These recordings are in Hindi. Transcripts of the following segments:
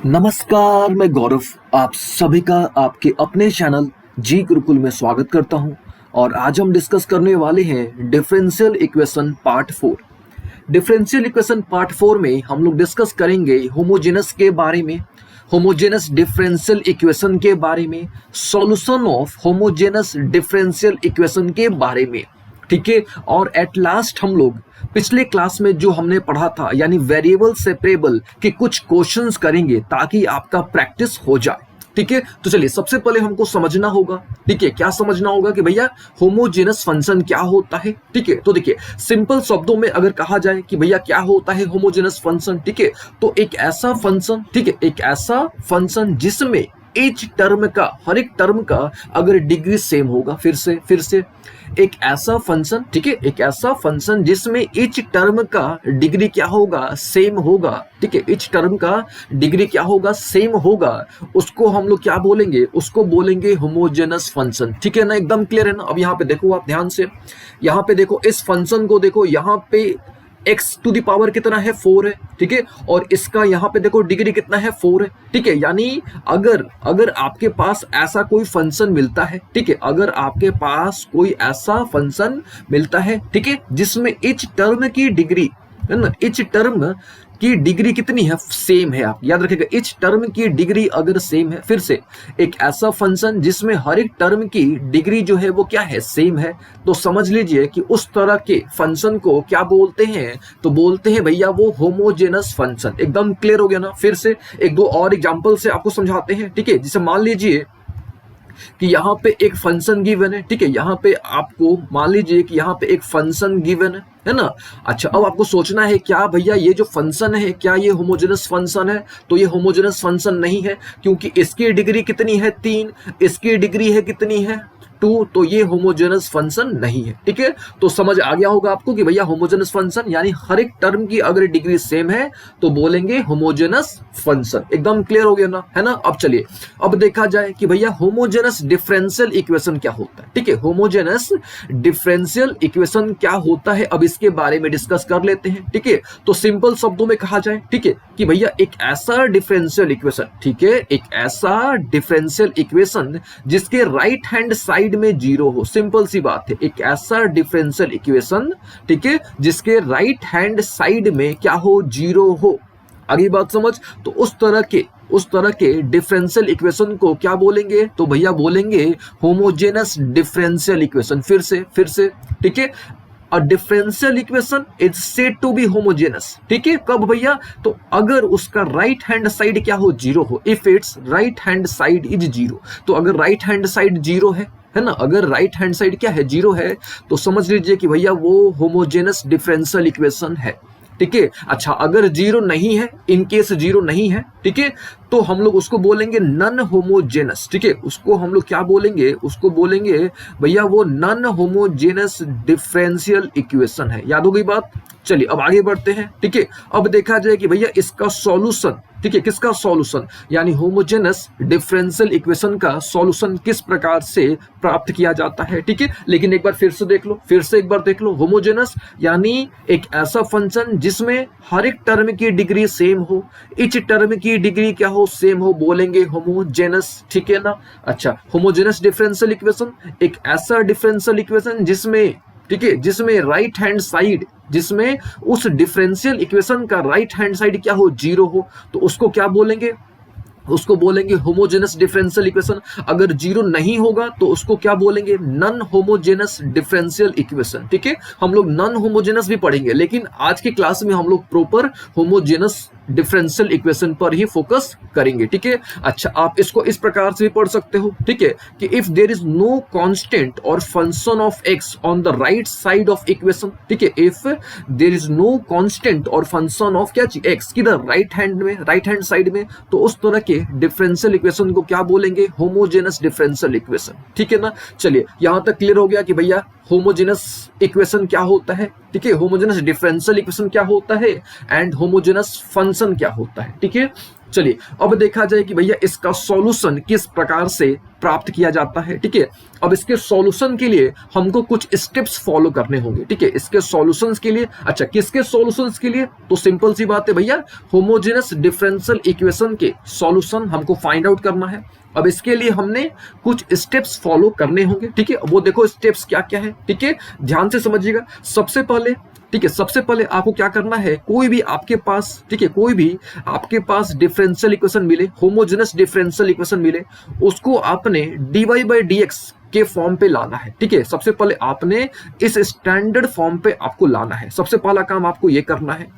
नमस्कार, मैं गौरव आप सभी का आपके अपने चैनल जी गुरुकुल में स्वागत करता हूं। और आज हम डिस्कस करने वाले हैं differential equation part 4। Differential equation part 4 में हम लोग डिस्कस करेंगे होमोजेनस के बारे में, होमोजेनस डिफरेंशियल इक्वेशन के बारे में, solution of homogeneous differential equation के बारे में। ठीक है, और एट लास्ट हम लोग पिछले क्लास में जो हमने पढ़ा था यानी वेरिएबल सेपरेबल के कुछ क्वेश्चंस करेंगे ताकि आपका प्रैक्टिस हो जाए। ठीक है, तो चलिए सबसे पहले हमको समझना होगा। ठीक है, क्या समझना होगा कि भैया होमोजेनस फंक्शन क्या होता है। ठीक है, तो देखिए सिंपल शब्दों में अगर कहा जाए कि भैया क्या होता है होमोजेनस फंक्शन, ठीक है, तो एक ऐसा फंक्शन, ठीक है, एक ऐसा फंक्शन जिसमें each टर्म का, हर एक टर्म का अगर डिग्री सेम होगा, फिर से एक ऐसा फंक्शन, ठीक है, एक ऐसा फंक्शन जिसमें each टर्म का डिग्री क्या होगा, सेम होगा। ठीक है, each टर्म का डिग्री क्या होगा, सेम होगा। उसको हम लोग क्या बोलेंगे, उसको बोलेंगे होमोजेनस फंक्शन। ठीक है ना, एकदम क्लियर है ना। अब यहाँ पे देखो आप ध्यान से, यहाँ पे देखो इस फंक्शन को देखो, यहाँ पे x टू द पावर कितना है, 4 है। ठीक है, और इसका यहाँ पे देखो डिग्री कितना है, 4 है। ठीक है, यानी अगर आपके पास ऐसा कोई फंक्शन मिलता है, ठीक है, अगर आपके पास कोई ऐसा फंक्शन मिलता है, ठीक है, जिसमें इच टर्म की डिग्री है ना, इच टर्म की डिग्री कितनी है, सेम है। आप याद रखिएगा, इच टर्म की डिग्री अगर सेम है, फिर से एक ऐसा फंक्शन जिसमें हर एक टर्म की डिग्री जो है वो क्या है, सेम है, तो समझ लीजिए कि उस तरह के फंक्शन को क्या बोलते हैं, तो बोलते हैं भैया वो होमोजेनस फंक्शन। एकदम क्लियर हो गया ना। फिर से एक दो और एग्जांपल से आपको समझाते हैं। ठीक है, जैसे मान लीजिए कि यहाँ पे एक फंक्शन गिवन है। ठीक है, यहाँ पे आपको मान लीजिए कि यहाँ पे एक फंक्शन गिवन है ना। अच्छा, अब आपको सोचना है क्या भैया ये जो फंक्शन है क्या ये होमोजेनस फंक्शन है, तो ये होमोजेनस फंक्शन नहीं है, क्योंकि इसकी डिग्री कितनी है, 3, इसकी डिग्री है कितनी है, 2, तो ये होमोजेनस फंक्शन नहीं है। ठीक है, तो समझ आ गया होगा आपको कि भैया होमोजेनस फंक्शन यानी हर एक टर्म की अगर डिग्री सेम है तो बोलेंगे होमोजेनस फंक्शन। एकदम क्लियर हो गया ना, है ना। अब चलिए अब देखा जाए कि भैया होमोजेनस डिफरेंशियल इक्वेशन क्या होता है। ठीक है, होमोजेनस डिफरेंशियल इक्वेशन क्या होता है, अब इसके बारे में डिस्कस कर लेते हैं। ठीक है, तो सिंपल शब्दों में कहा जाए, ठीक है, कि भैया एक ऐसा डिफरेंशियल इक्वेशन, ठीक है, एक ऐसा डिफरेंशियल इक्वेशन जिसके राइट हैंड साइड में 0 हो। सिंपल सी बात है, एक ऐसा डिफरेंशियल इक्वेशन, ठीक है, जिसके राइट हैंड साइड में क्या हो, 0 हो। आगे बात समझ, तो उस तरह के डिफरेंशियल इक्वेशन को क्या बोलेंगे, तो भैया बोलेंगे होमोजेनस डिफरेंशियल इक्वेशन। फिर से ठीक है, a differential equation is said to be homogeneous. ठीक है, कब भैया, तो अगर उसका राइट हैंड साइड क्या हो, 0 हो। If it's right hand side is 0, तो अगर राइट हैंड साइड 0 है ना, अगर राइट हैंड साइड क्या है, 0 है, तो समझ लीजिए कि भैया वो होमोजेनस डिफरेंशियल इक्वेशन है। ठीक है, अच्छा अगर 0 नहीं है, इन केस 0 नहीं है, ठीक है, तो हम लोग उसको बोलेंगे नन होमोजेनस। ठीक है, उसको हम लोग क्या बोलेंगे, उसको बोलेंगे भैया वो नन होमोजेनस डिफरेंशियल इक्वेशन है। याद हो गई बात। चलिए अब आगे बढ़ते हैं। ठीक है, अब देखा जाए कि भैया इसका सॉल्यूशन, ठीक है, किसका सॉल्यूशन यानी होमोजेनस डिफरेंशियल इक्वेशन का सॉल्यूशन किस प्रकार से प्राप्त किया जाता है। ठीक है, लेकिन एक बार फिर से देख लो, फिर से एक बार देख लो, होमोजेनस यानी एक ऐसा फंक्शन जिसमें हर एक टर्म की डिग्री सेम हो, इच टर्म की डिग्री क्या हो, सेम हो, बोलेंगे होमोजेनस। ठीक है ना। अच्छा, होमोजेनस डिफरेंशियल इक्वेशन एक ऐसा डिफरेंशियल इक्वेशन जिसमें, ठीक है, जिसमें राइट हैंड साइड, जिसमें उस डिफरेंशियल इक्वेशन का राइट हैंड साइड क्या हो, 0 हो, तो उसको क्या बोलेंगे, उसको बोलेंगे होमोजेनस डिफरेंशियल इक्वेशन। अगर 0 नहीं होगा तो उसको क्या बोलेंगे, नन होमोजेनस डिफरेंशियल इक्वेशन। ठीक है, हम लोग नन होमोजेनस भी पढ़ेंगे, लेकिन आज की क्लास में हम लोग प्रॉपर होमोजेनस डिफरेंशियल इक्वेशन पर ही फोकस करेंगे। ठीक है, अच्छा आप इसको इस प्रकार से भी पढ़ सकते हो, ठीक है, कि if there is no constant और function of X on the right side of equation. ठीक है, if there is no constant और फंक्शन ऑफ क्या चीज, एक्स किधर, राइट हैंड में, राइट हैंड साइड में, तो उस तरह के डिफरेंशियल इक्वेशन को क्या बोलेंगे, होमोजेनस डिफरेंशियल इक्वेशन। ठीक है ना। चलिए यहां तक क्लियर हो गया कि भैया होमोजेनस इक्वेशन क्या होता है, ठीक है, होमोजेनस डिफरेंशियल इक्वेशन क्या होता है एंड होमोजेनस फंक्शन क्या होता है। ठीक है, चलिए अब देखा जाए कि भैया इसका सॉल्यूशन किस प्रकार से प्राप्त किया जाता है। ठीक है, अब इसके सॉल्यूशन के लिए हमको कुछ स्टेप्स फॉलो करने होंगे। ठीक है, इसके सॉल्यूशंस के लिए, अच्छा किसके सॉल्यूशंस के लिए, तो सिंपल सी बात है भैया, होमोजेनस डिफरेंशियल इक्वेशन के सॉल्यूशन हमको फाइंड आउट करना है। अब इसके लिए हमने कुछ स्टेप्स फॉलो करने होंगे। ठीक है, वो देखो स्टेप्स क्या क्या है। ठीक है, ध्यान से समझिएगा। सबसे पहले, ठीक है, सबसे पहले आपको क्या करना है, कोई भी आपके पास, ठीक है, कोई भी आपके पास डिफरेंशियल इक्वेशन मिले, होमोजेनस डिफरेंशियल इक्वेशन मिले, उसको आपने dy बाई dx के फॉर्म पे लाना है। ठीक है, सबसे पहले आपने इस स्टैंडर्ड फॉर्म पे आपको लाना है। सबसे पहला काम आपको ये करना है।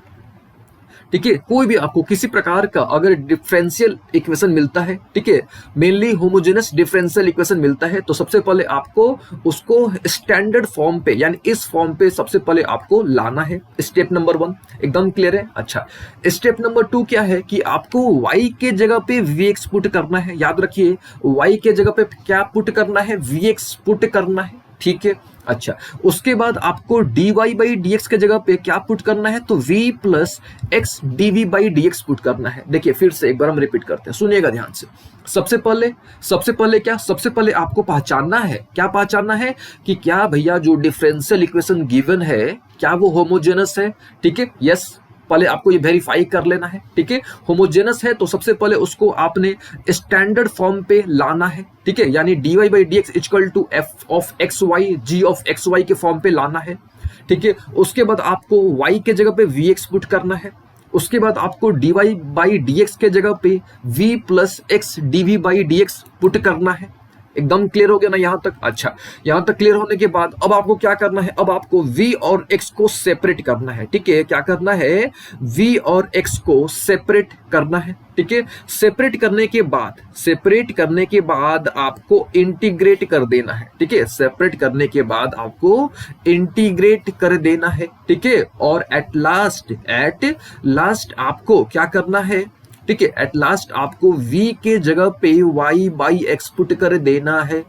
ठीक है, कोई भी आपको किसी प्रकार का अगर डिफरेंशियल इक्वेशन मिलता है, ठीक है, मेनली होमोजेनस डिफरेंशियल इक्वेशन मिलता है, तो सबसे पहले आपको उसको स्टैंडर्ड फॉर्म पे, यानी इस फॉर्म पे सबसे पहले आपको लाना है। स्टेप नंबर 1 एकदम क्लियर है। अच्छा, स्टेप नंबर 2 क्या है कि आपको y के जगह पे vx पुट करना है। याद रखिए, y के जगह पे क्या पुट करना है, vx पुट करना है। ठीक है, अच्छा उसके बाद आपको dy बाई dx के जगह पे क्या पुट करना है, तो v plus x dv by dx put करना है। देखिए फिर से एक बार हम रिपीट करते हैं, सुनिएगा ध्यान से। सबसे पहले क्या, सबसे पहले आपको पहचानना है, क्या पहचानना है कि क्या भैया जो डिफरेंशियल इक्वेशन गिवन है क्या वो होमोजेनस है। ठीक है, यस, पहले आपको ये वेरीफाई कर लेना है। ठीक है, होमोजेनस है तो सबसे पहले उसको आपने स्टैंडर्ड फॉर्म पे लाना है। ठीक है, यानी dy by dx equal to f of xy g of xy के फॉर्म पे लाना है। ठीक है, उसके बाद आपको y के जगह पे vx पुट करना है। उसके बाद आपको dy बाई dx के जगह पे v plus x dv by dx put करना है। एकदम क्लियर हो गया ना यहाँ तक। अच्छा, यहाँ तक क्लियर होने के बाद अब आपको क्या करना है, अब आपको v और x को सेपरेट करना है। ठीक है, क्या करना है, v और x को सेपरेट करना है। ठीक है, सेपरेट करने के बाद आपको इंटीग्रेट कर देना है। ठीक है, सेपरेट करने के बाद आपको इंटीग्रेट कर देना है। ठीक है, और एट लास्ट आपको क्या करना है, ठीक है, एट लास्ट आपको v के जगह पे y बाई एक्स पुट कर देना है।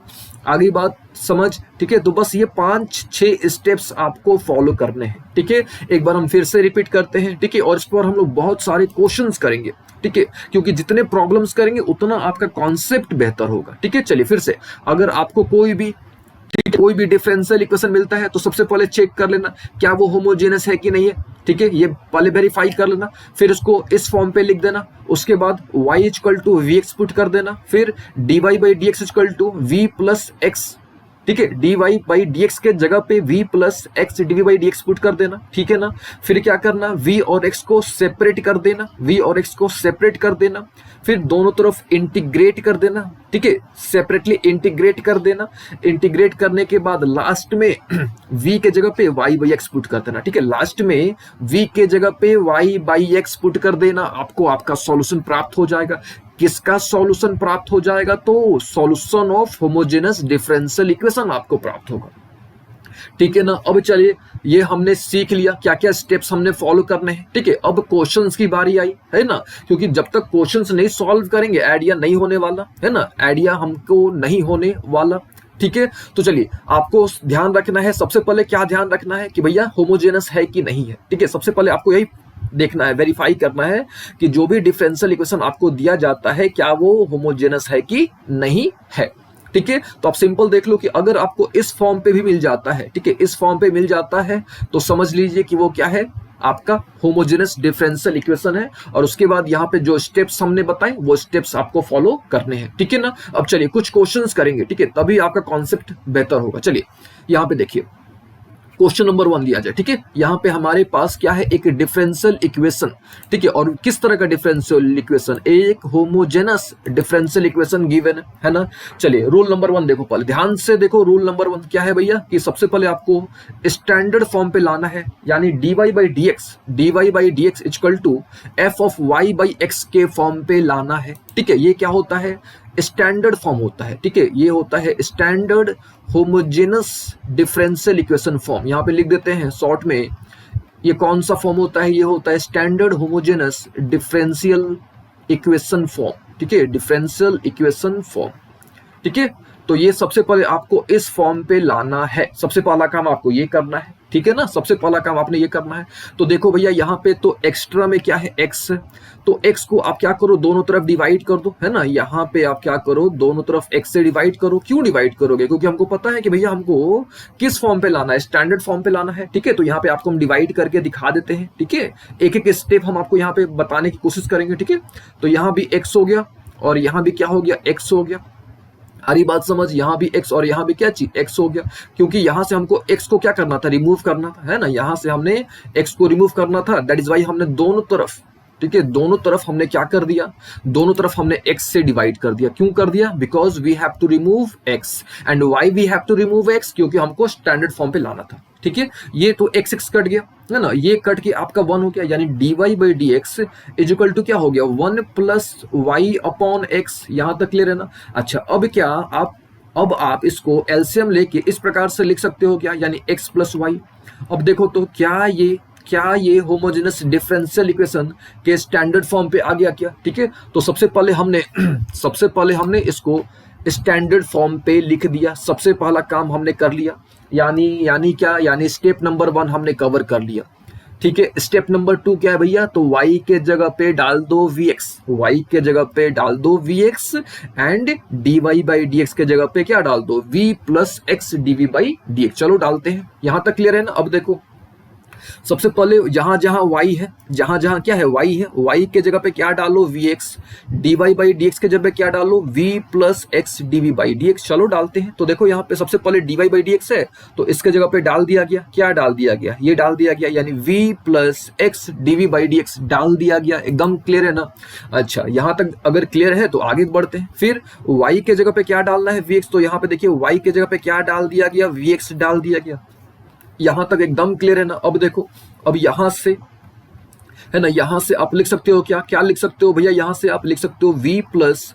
आगे बात समझ। ठीक है, तो बस ये 5-6 स्टेप्स आपको फॉलो करने हैं। ठीक है, एक बार हम फिर से रिपीट करते हैं। ठीक है, और इस पर हम लोग बहुत सारे क्वेश्चंस करेंगे। ठीक है, क्योंकि जितने प्रॉब्लम्स करेंगे उतना आपका कॉन्सेप्ट बेहतर होगा। ठीक है, चलिए फिर से, अगर आपको कोई भी डिफरेंशियल इक्वेशन मिलता है तो सबसे पहले चेक कर लेना क्या वो होमोजेनस है कि नहीं है। ठीक है, ये पहले वेरीफाई कर लेना, फिर उसको इस फॉर्म पे लिख देना। उसके बाद y equal to we x put कर देना, फिर dy by D x equal to v plus x. ठीक है, dy बाई dx के जगह पे v plus x dv by dx put कर देना। ठीक है ना, फिर क्या करना, v और x को सेपरेट कर देना, फिर दोनों तरफ इंटीग्रेट कर देना। ठीक है, सेपरेटली इंटीग्रेट कर देना। इंटीग्रेट करने के बाद लास्ट में v के जगह पे y बाई एक्स पुट कर देना। ठीक है, लास्ट में v के जगह पे y बाई एक्स पुट कर देना, आपको आपका सॉल्यूशन प्राप्त हो जाएगा। किसका सॉल्यूशन प्राप्त हो जाएगा, तो solution of homogeneous differential equation आपको प्राप्त होगा। ठीक है ना, अब चलिए ये हमने सीख लिया क्या क्या स्टेप्स हमने फॉलो करने हैं। ठीक है, अब क्वेश्चंस की बारी आई है ना, क्योंकि जब तक क्वेश्चंस नहीं सॉल्व करेंगे आइडिया नहीं होने वाला है ना, आइडिया हमको नहीं होने वाला। ठीक है, तो चलिए आपको ध्यान रखना है, सबसे पहले क्या ध्यान रखना है कि भैया होमोजेनस है कि नहीं है। ठीक है, सबसे पहले आपको यही देखना है, वेरीफाई करना है कि जो भी डिफरेंशियल इक्वेशन आपको दिया जाता है क्या वो होमोजेनस है कि नहीं है। ठीक है, तो आप सिंपल देख लो कि अगर आपको इस फॉर्म पे भी मिल जाता है, ठीक है, इस फॉर्म पे मिल जाता है तो समझ लीजिए कि वो क्या है, आपका होमोजेनस डिफरेंशियल इक्वेशन है। और उसके बाद यहाँ पे जो स्टेप्स हमने बताए वो स्टेप्स आपको फॉलो करने हैं। ठीक है ना, अब चलिए कुछ क्वेश्चंस करेंगे। ठीक है, तभी आपका कॉन्सेप्ट बेहतर होगा। चलिए यहाँ पे देखिए, क्वेश्चन नंबर 1 दिया जाए। ठीक है, यहाँ पे हमारे पास क्या है, एक डिफरेंशियल इक्वेशन। ठीक है, और किस तरह का डिफरेंशियल इक्वेशन, एक होमोजेनस डिफरेंशियल इक्वेशन गिवन है ना। चलिए रूल नंबर 1 देखो, पहले ध्यान से देखो। रूल नंबर 1 क्या है भैया, कि सबसे पहले आपको स्टैंडर्ड फॉर्म पे लाना है, यानी dy by dx equal to f of y by x के फॉर्म पे लाना है। ठीक है, ये क्या होता है, स्टैंडर्ड फॉर्म होता है। ठीक है, ये होता है standard homogeneous differential equation form. यहाँ पे लिख देते हैं शॉर्ट में, ये कौन सा फॉर्म होता है, ये होता है standard homogeneous differential equation form. ठीक है, डिफरेंशियल इक्वेशन फॉर्म। ठीक है, तो ये सबसे पहले आपको इस फॉर्म पे लाना है, सबसे पहला काम आपको ये करना है। ठीक है ना, सबसे पहला काम आपने ये करना है। तो देखो भैया यहाँ पे तो एक्स्ट्रा में क्या है, एक्स, तो एक्स को आप क्या करो, दोनों तरफ डिवाइड कर दो, है ना। यहाँ पे आप क्या करो, दोनों तरफ एक्स से डिवाइड करो। क्यों डिवाइड करोगे, क्योंकि हमको पता है कि भैया हमको किस फॉर्म पे लाना है, स्टैंडर्ड फॉर्म पे लाना है, ठीक है। तो यहाँ पे आपको हम डिवाइड करके दिखा देते हैं, ठीक है। एक एक स्टेप हम आपको यहाँ पे बताने की कोशिश करेंगे, ठीक है। तो यहाँ भी एक्स हो गया और यहाँ भी क्या हो गया, एक्स हो गया। हरी बात समझ, यहाँ भी x और यहाँ भी क्या चीज, x हो गया, क्योंकि यहाँ से हमको x को क्या करना था, रिमूव करना था, है ना। यहाँ से हमने x को रिमूव करना था, दैट इज वाई हमने दोनों तरफ, ठीक है, दोनों तरफ हमने क्या कर दिया, दोनों तरफ हमने x से डिवाइड कर दिया। क्यों कर दिया, because we have to remove x, and why we have to remove x, क्योंकि हमको स्टैंडर्ड फॉर्म पे लाना था, ठीक है। ये तो x x कट गया, है ना, ये कट के आपका 1 हो गया, यानी dy by D x is equal to क्या हो गया, 1 प्लस वाई अपॉन एक्स। यहां तक क्लियर है ना। अच्छा, अब आप इसको एलसीएम लेके इस प्रकार से लिख सकते हो क्या, यानी x प्लस वाई। अब देखो तो क्या ये होमोजेनस डिफरेंशियल इक्वेशन के स्टैंडर्ड फॉर्म पे आ गया क्या, ठीक है। तो सबसे पहले हमने इसको स्टैंडर्ड फॉर्म पे लिख दिया, सबसे पहला काम हमने कर लिया, यानी क्या, यानी स्टेप नंबर 1 हमने कवर कर लिया, ठीक है। स्टेप नंबर 2 क्या है भैया, तो y के जगह पे डाल दो vx, y के जगह पे डाल दो vx, and dy by dx के जगह पे क्या डाल दो, v plus x dv by dx। चलो डालते हैं, यहां तक क्लियर है ना। अब देखो सबसे पहले जहां जहां y है, जहां जहां क्या है, y है, y के जगह पे क्या डालो, vx, dy बाई dx के जगह पे क्या डालो, v plus x dv by dx। चलो डालते हैं। तो देखो यहाँ पे सबसे पहले dy बाई dx है, तो इसके जगह पे डाल दिया गया, क्या डाल दिया गया, ये डाल दिया गया, यानी v plus x dv by dx डाल दिया गया। एकदम क्लियर है ना। अच्छा, यहाँ तक अगर क्लियर है तो आगे बढ़ते हैं। फिर y के जगह पे क्या डालना है, vx, तो यहाँ पे देखिए y के जगह पे क्या डाल दिया गया, vx डाल दिया गया। यहां तक एकदम क्लियर है ना। अब देखो, अब यहां से, है ना, यहां से आप लिख सकते हो क्या लिख सकते हो भैया, यहां से आप लिख सकते हो v plus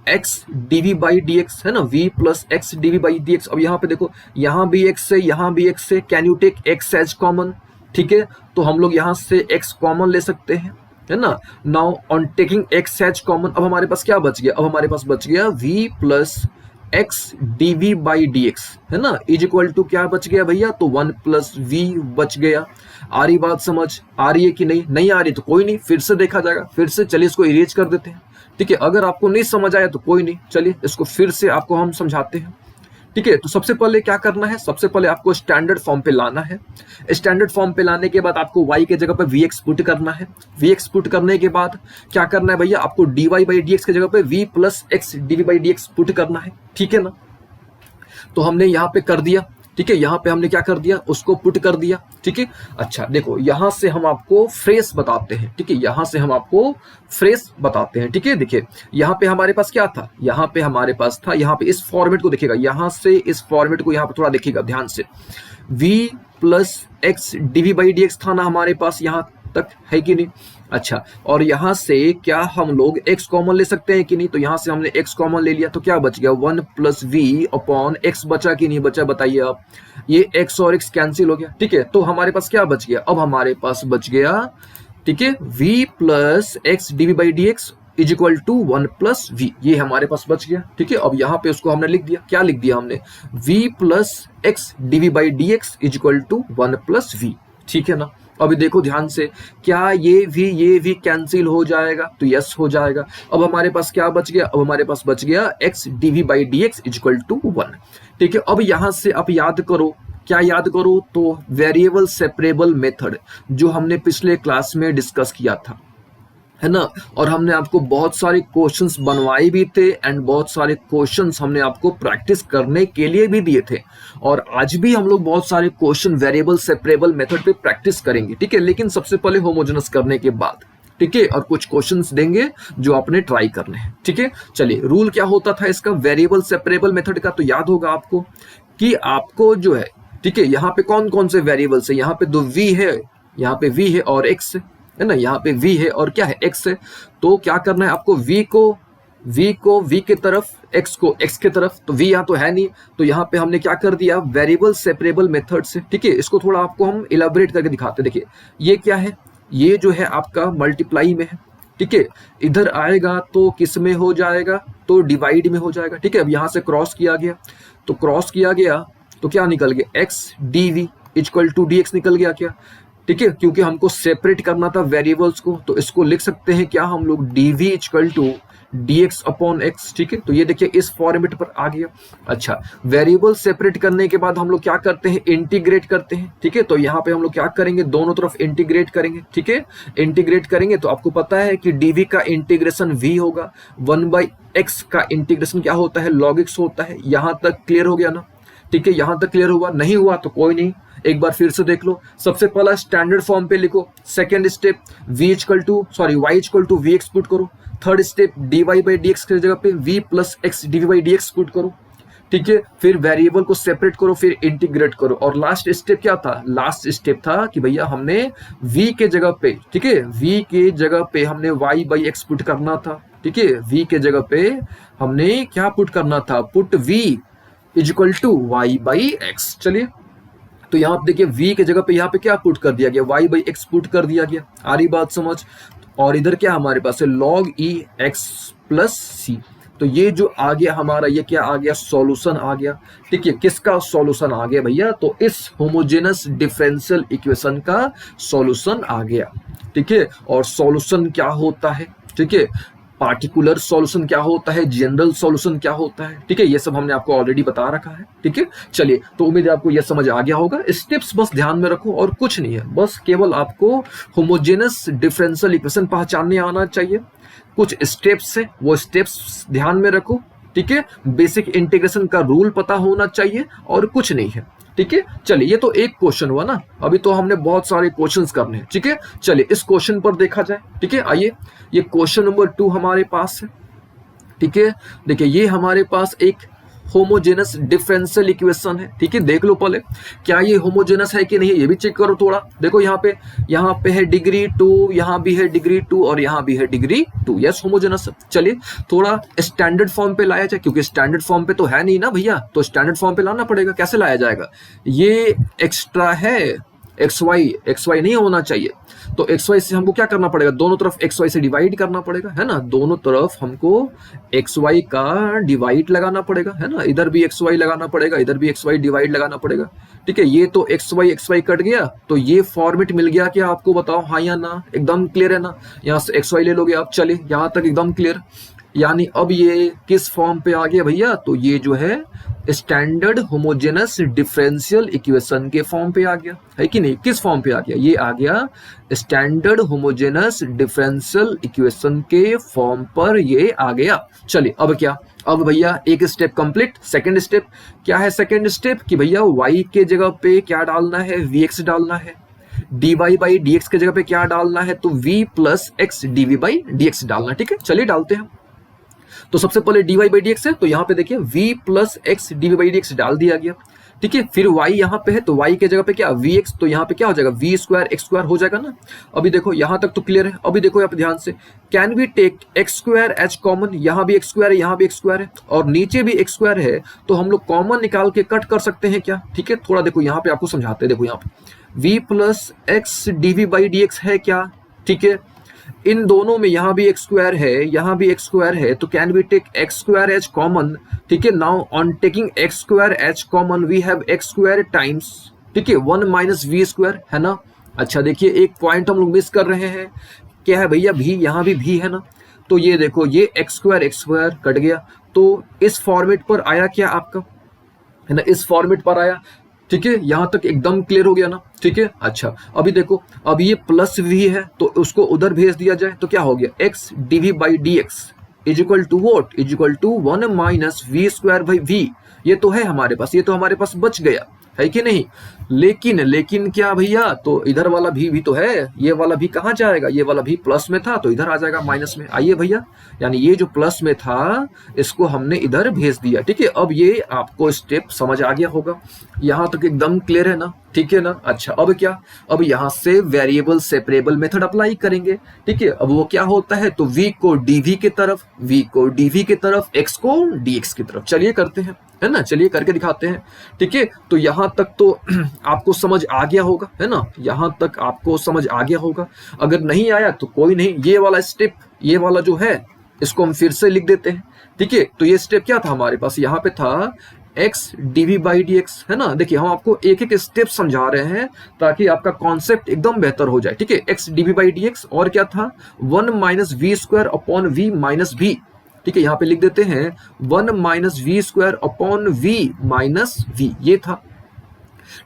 x d v by D x, है ना, v plus x d v by D x. अब यहाँ पे देखो, यहाँ भी x से, यहाँ भी x से, can you take x as common, ठीक है। तो हम लोग यहाँ से x कॉमन ले सकते हैं, है ना। Now on taking x as common, अब हमारे पास क्या बच गया, अब हमारे पास बच गया v plus x d v by D x, है ना, इज इक्वल टू क्या बच गया भैया, तो 1 प्लस वी बच गया। आ रही बात समझ, आ रही है कि नहीं आ रही तो कोई नहीं, फिर से देखा जाएगा, फिर से चलिए इसको इरेज कर देते हैं, ठीक है। अगर आपको नहीं समझ आया तो कोई नहीं, चलिए इसको फिर से आपको हम समझाते हैं, ठीक है। तो सबसे पहले क्या करना है, सबसे पहले आपको स्टैंडर्ड फॉर्म पे लाना है। स्टैंडर्ड फॉर्म पे लाने के बाद आपको y के जगह पे vx पुट करना है। vx पुट करने के बाद क्या करना है भैया, आपको dy बाई dx के जगह पे v plus x dv by dx put करना है, ठीक है ना। तो हमने यहाँ पे कर दिया, ठीक है, यहाँ पे हमने क्या कर दिया, उसको पुट कर दिया, ठीक है। अच्छा देखो, यहाँ से हम आपको फ्रेश बताते हैं, ठीक है, यहाँ से हम आपको फ्रेश बताते हैं, ठीक है। देखिए यहाँ पे हमारे पास क्या था, यहाँ पे हमारे पास था, यहाँ पे इस फॉर्मेट को देखिएगा, यहाँ से इस फॉर्मेट को यहाँ पे थोड़ा देखिएगा ध्यान से, v plus x d v by D x था ना हमारे पास, यहाँ तक है कि नहीं। अच्छा, और यहां से क्या हम लोग x कॉमन ले सकते हैं कि नहीं, तो यहां से हमने x कॉमन ले लिया, तो क्या बच गया, 1 प्लस वी अपॉन एक्स बचा कि नहीं बचा, बताइए आप। ये x और x कैंसिल हो गया, ठीक है। तो हमारे पास क्या बच गया, अब हमारे पास बच गया, ठीक है, v plus x d v by D x is equal to 1 plus v, ये हमारे पास बच गया, ठीक है। अब यहाँ पे उसको हमने लिख दिया, क्या लिख दिया हमने, v plus x d v by D x is equal to 1 plus v, ठीक है ना। अभी देखो ध्यान से, क्या ये भी कैंसिल हो जाएगा, तो यस हो जाएगा। अब हमारे पास क्या बच गया, अब हमारे पास बच गया x dv by D x is equal to 1, ठीक है। अब यहां से आप याद करो, क्या याद करो, तो वेरिएबल सेपरेबल मेथड जो हमने पिछले क्लास में डिस्कस किया था, है ना। और हमने आपको बहुत सारे क्वेश्चंस बनवाए भी थे एंड बहुत सारे क्वेश्चंस हमने आपको प्रैक्टिस करने के लिए भी दिए थे, और आज भी हम लोग बहुत सारे क्वेश्चन वेरिएबल सेपरेबल मेथड पे प्रैक्टिस करेंगे, ठीक है। लेकिन सबसे पहले होमोजेनस करने के बाद, ठीक है, और कुछ क्वेश्चंस देंगे जो आपने ट्राई करने हैं, ठीक है। चलिए, रूल क्या होता था इसका वेरिएबल सेपरेबल मेथड का, तो याद होगा आपको कि आपको जो है, ठीक है, यहाँ पे कौन कौन से वेरिएबल्स है, यहाँ पे दो v है, यहाँ पे v है और x है ना, यहाँ पे v है और क्या है, x है। तो क्या करना है आपको, v को v के तरफ, x को x के तरफ, तो v यहाँ तो है नहीं, तो यहाँ पे हमने क्या कर दिया, वेरिएबल सेपरेबल मेथड से, ठीक है। इसको थोड़ा आपको हम इलेबोरेट करके दिखाते हैं। देखिए ये क्या है, ये जो है आपका मल्टीप्लाई में है, ठीक है, इधर आएगा तो किस में हो जाएगा, तो डिवाइड में हो जाएगा, ठीक है। अब यहाँ से क्रॉस किया गया, तो क्रॉस किया गया तो क्या निकल गया, x dv, equal to d x निकल गया क्या? ठीक है, क्योंकि हमको सेपरेट करना था वेरिएबल्स को, तो इसको लिख सकते हैं क्या हम लोग, dv equal to dx upon x। ठीक है, तो ये देखिए इस फॉर्मेट पर आ गया। अच्छा, वेरिएबल सेपरेट करने के बाद हम लोग क्या करते हैं, इंटीग्रेट करते हैं। ठीक है, तो यहाँ पे हम लोग क्या करेंगे, दोनों तरफ इंटीग्रेट करेंगे। ठीक है, इंटीग्रेट करेंगे तो आपको पता है कि dv का इंटीग्रेशन v होगा, 1/x का इंटीग्रेशन क्या होता है, log x होता है। यहाँ तक क्लियर हो गया ना? ठीक है, यहां तक क्लियर हुआ? नहीं हुआ तो कोई नहीं, एक बार फिर से देख लो। सबसे पहला स्टैंडर्ड फॉर्म पे लिखो, second step y equal to we x put करो, third step dy by D X की जगह पे v plus X D by D X put करो। ठीक है, फिर वेरिएबल को सेपरेट करो, फिर इंटीग्रेट करो, और लास्ट स्टेप क्या था, लास्ट स्टेप था कि भैया हमने v के जगह पे, ठीक है, v के जगह पे हमने y बाई एक्स पुट करना था। ठीक है, v के जगह पे हमने क्या पुट करना था, put v is equal to y by x. चलिए, तो यहाँ पे देखिए v के जगह पे यहाँ पे क्या पुट कर दिया गया, y बाई एक्स पुट कर दिया गया। आ रही बात समझ? और इधर क्या हमारे पास है, log e x प्लस सी। तो ये जो आ गया हमारा, ये क्या आ गया, सॉल्यूशन आ गया। ठीक है, किसका सॉल्यूशन आ गया भैया, तो इस होमोजेनस डिफरेंशियल इक्वेशन का सॉल्यूशन आ गया। ठीक है, और सॉल्यूशन क्या होता है, ठीक है, पार्टिकुलर सॉल्यूशन क्या होता है, जनरल सॉल्यूशन क्या होता है। ठीक है, ये सब हमने आपको ऑलरेडी बता रखा है। ठीक है, चलिए, तो उम्मीद है आपको ये समझ आ गया होगा। स्टेप्स बस ध्यान में रखो और कुछ नहीं है, बस केवल आपको होमोजेनस डिफरेंशियल इक्वेशन पहचानने आना चाहिए। कुछ स्टेप्स है, वो स्टेप्स ध्यान में रखो। ठीक है, बेसिक इंटीग्रेशन का रूल पता होना चाहिए और कुछ नहीं है। ठीक है, चलिए, ये तो एक क्वेश्चन हुआ ना, अभी तो हमने बहुत सारे क्वेश्चंस करने हैं। ठीक है, चलिए इस क्वेश्चन पर देखा जाए। ठीक है, आइए, ये क्वेश्चन नंबर 2 हमारे पास है। ठीक है, देखिए ये हमारे पास एक होमोजेनस डिफरेंशियल इक्वेशन है। ठीक है, देख लो पहले क्या ये होमोजेनस है कि नहीं, ये भी चेक करो थोड़ा। देखो यहाँ पे है डिग्री 2, यहाँ भी है डिग्री 2 और यहाँ भी है डिग्री 2। यस, होमोजेनस है। चलिए थोड़ा स्टैंडर्ड फॉर्म पे लाया जाए, क्योंकि स्टैंडर्ड फॉर्म पे तो है नहीं ना भैया, तो स्टैंडर्ड फॉर्म पे लाना पड़ेगा। कैसे लाया जाएगा, ये एक्स्ट्रा है, एक्स वाई नहीं होना चाहिए, तो एक्स वाई से हमको क्या करना पड़ेगा, दोनों तरफ एक्स वाई से डिवाइड करना पड़ेगा, है ना। दोनों तरफ हमको एक्स वाई का डिवाइड लगाना पड़ेगा, है ना। इधर भी एक्स वाई लगाना पड़ेगा, इधर भी एक्स वाई डिवाइड लगाना पड़ेगा। ठीक है, ये तो एक्स वाई कट गया, तो ये फॉर्मेट मिल गया क्या आपको, बताओ हाँ या ना। एकदम क्लियर है ना, यहाँ से एक्स वाई ले लोगे आप। चलिए यहाँ तक एकदम क्लियर। यानी अब ये किस फॉर्म पे आ गया भैया, तो ये जो है स्टैंडर्ड होमोजेनस डिफरेंशियल इक्वेशन के फॉर्म पे आ गया, है कि नहीं। किस फॉर्म पे आ गया, ये आ गया स्टैंडर्ड होमोजेनस डिफरेंशियल इक्वेशन के फॉर्म पर ये आ गया। चलिए अब क्या, अब भैया एक स्टेप कंप्लीट। सेकंड स्टेप क्या है, सेकंड स्टेप कि भैया y के जगह पे क्या डालना है, vx डालना है। dy बाई डी एक्स के जगह पे क्या डालना है, तो v plus x dv by D x डालना। ठीक है, चलिए डालते हैं। तो सबसे पहले dy बाई डी एक्स है, तो यहाँ पे देखिए v plus x dv by D x डाल दिया गया। ठीक है, फिर y यहाँ पे है, तो y के जगह पे क्या vx, तो यहाँ पे क्या हो जाएगा v स्क्वायर एक्स स्क्वायर हो जाएगा ना। अभी देखो यहाँ तक तो क्लियर है। अभी देखो यहाँ पे ध्यान से, can we take x square as common, यहाँ भी एक्स स्क्वायर है, यहाँ भी एक्स स्क्वायर है और नीचे भी एक्स स्क्वायर है, तो हम लोग कॉमन निकाल के कट कर सकते हैं क्या। ठीक है, थोड़ा देखो यहाँ पे आपको समझाते हैं। देखो यहाँ पे v plus x dv by D x है क्या, ठीक है, इन दोनों में यहाँ भी एक्स स्क्वायर है, यहाँ भी एक्स स्क्वायर है, तो can we take x square as common. ठीक है, now on taking x square as common we have x square times, ठीक है, 1 माइनस वी स्क्वायर, है ना। अच्छा देखिए एक पॉइंट हम लोग मिस कर रहे हैं, क्या है भैया, भी, यहाँ भी भी है ना। तो ये देखो ये एक्स स्क्वायर कट गया, तो इस फॉर्मेट पर आया क्या आपका, है ना, इस फॉर्मेट पर आया। ठीक है, यहां तक एकदम क्लियर हो गया ना। ठीक है, अच्छा अभी देखो, अब ये प्लस v है, तो उसको उधर भेज दिया जाए, तो क्या हो गया, x dv by D x is equal to what, is equal to 1 minus v square by v। ये तो है हमारे पास, ये तो हमारे पास बच गया, है कि नहीं। लेकिन क्या भैया, तो इधर वाला भी तो है, ये वाला भी कहाँ जाएगा, ये वाला भी प्लस में था तो इधर आ जाएगा माइनस में। आइए भैया, यानी ये जो प्लस में था इसको हमने इधर भेज दिया। ठीक है, अब ये आपको स्टेप समझ आ गया होगा, यहाँ तक एकदम क्लियर है ना, ठीक है ना। अच्छा अब क्या, अब यहाँ से वेरिएबल सेपरेबल मेथड अप्लाई करेंगे। ठीक है, अब वो क्या होता है, तो v को dv की तरफ, x को dx की तरफ। चलिए करते हैं, है ना, चलिए करके दिखाते हैं। ठीक है, तो यहाँ तक तो आपको समझ आ गया होगा, है ना, यहाँ तक आपको समझ आ गया होगा। अगर नहीं आया तो कोई नहीं, ये वाला स्टेप, ये वाला जो है इसको हम फिर से लिख देते हैं। ठीक है, तो ये स्टेप क्या था हमारे पास, यहाँ पे था x d v by D x, है ना। देखिए हम आपको एक एक स्टेप समझा रहे हैं ताकि आपका कॉन्सेप्ट एकदम बेहतर हो जाए, ठीक है। X d v by D x और क्या था, 1 minus v square upon v minus v, ठीक है। यहाँ पे लिख देते हैं 1 minus v square upon v minus v, ये था,